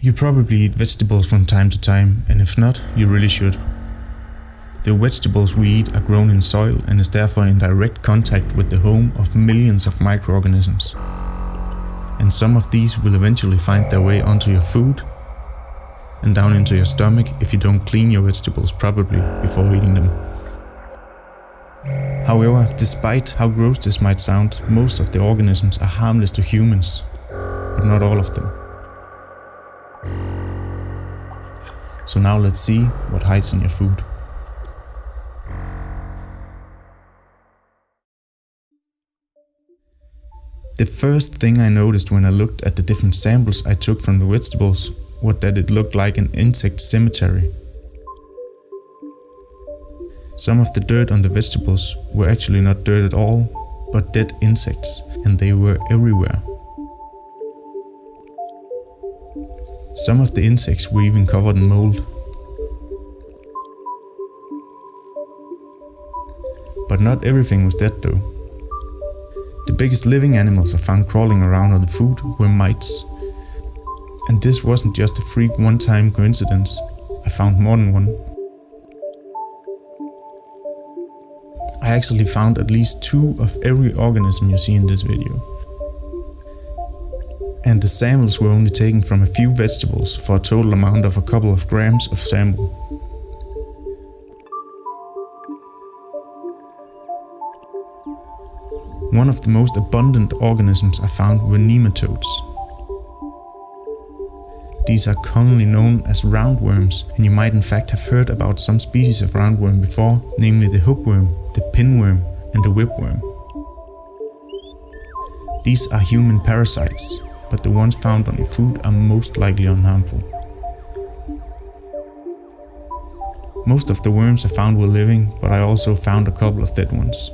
You probably eat vegetables from time to time, and if not, you really should. The vegetables we eat are grown in soil and is therefore in direct contact with the home of millions of microorganisms. And some of these will eventually find their way onto your food and down into your stomach if you don't clean your vegetables properly before eating them. However, despite how gross this might sound, most of the organisms are harmless to humans, but not all of them. So now let's see what hides in your food. The first thing I noticed when I looked at the different samples I took from the vegetables was that it looked like an insect cemetery. Some of the dirt on the vegetables were actually not dirt at all, but dead insects, and they were everywhere. Some of the insects were even covered in mold. But not everything was dead though. The biggest living animals I found crawling around on the food were mites. And this wasn't just a freak one-time coincidence, I found more than one. I actually found at least 2 of every organism you see in this video. And the samples were only taken from a few vegetables for a total amount of a couple of grams of sample. One of the most abundant organisms I found were nematodes. These are commonly known as roundworms, and you might in fact have heard about some species of roundworm before, namely the hookworm, the pinworm, and the whipworm. These are human parasites, but the ones found on your food are most likely unharmful. Most of the worms I found were living, but I also found a couple of dead ones.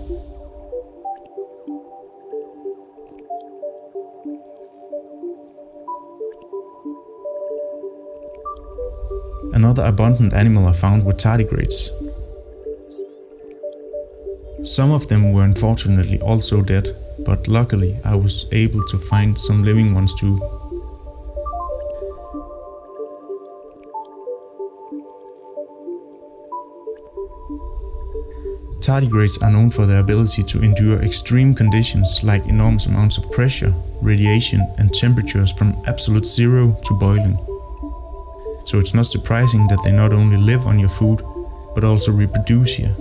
Another abundant animal I found were tardigrades. Some of them were unfortunately also dead, but luckily I was able to find some living ones too. Tardigrades are known for their ability to endure extreme conditions like enormous amounts of pressure, radiation, and temperatures from absolute zero to boiling. So it's not surprising that they not only live on your food, but also reproduce here.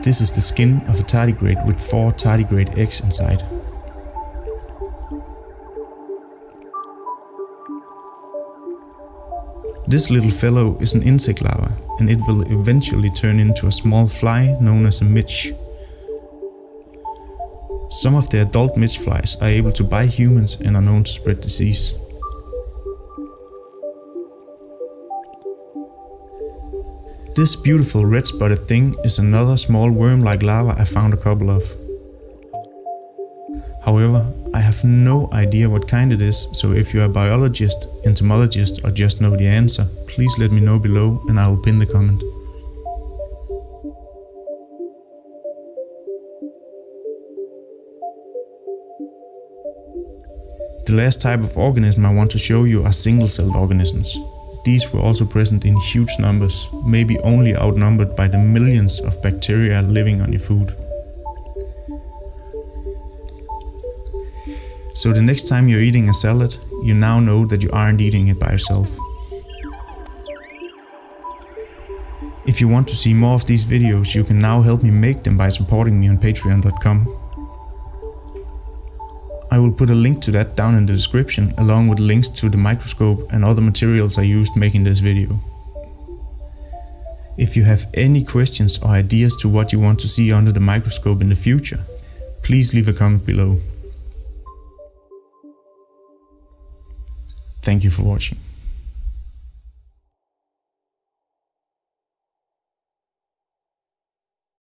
This is the skin of a tardigrade with 4 tardigrade eggs inside. This little fellow is an insect larva, and it will eventually turn into a small fly known as a midge. Some of the adult midge flies are able to bite humans and are known to spread disease. This beautiful red spotted thing is another small worm-like larva I found a couple of. However, I have no idea what kind it is, so if you're a biologist, entomologist, or just know the answer, please let me know below and I will pin the comment. The last type of organism I want to show you are single-celled organisms. These were also present in huge numbers, maybe only outnumbered by the millions of bacteria living on your food. So the next time you're eating a salad, you now know that you aren't eating it by yourself. If you want to see more of these videos, you can now help me make them by supporting me on patreon.com. I will put a link to that down in the description, along with links to the microscope and other materials I used making this video. If you have any questions or ideas to what you want to see under the microscope in the future, please leave a comment below. Thank you for watching.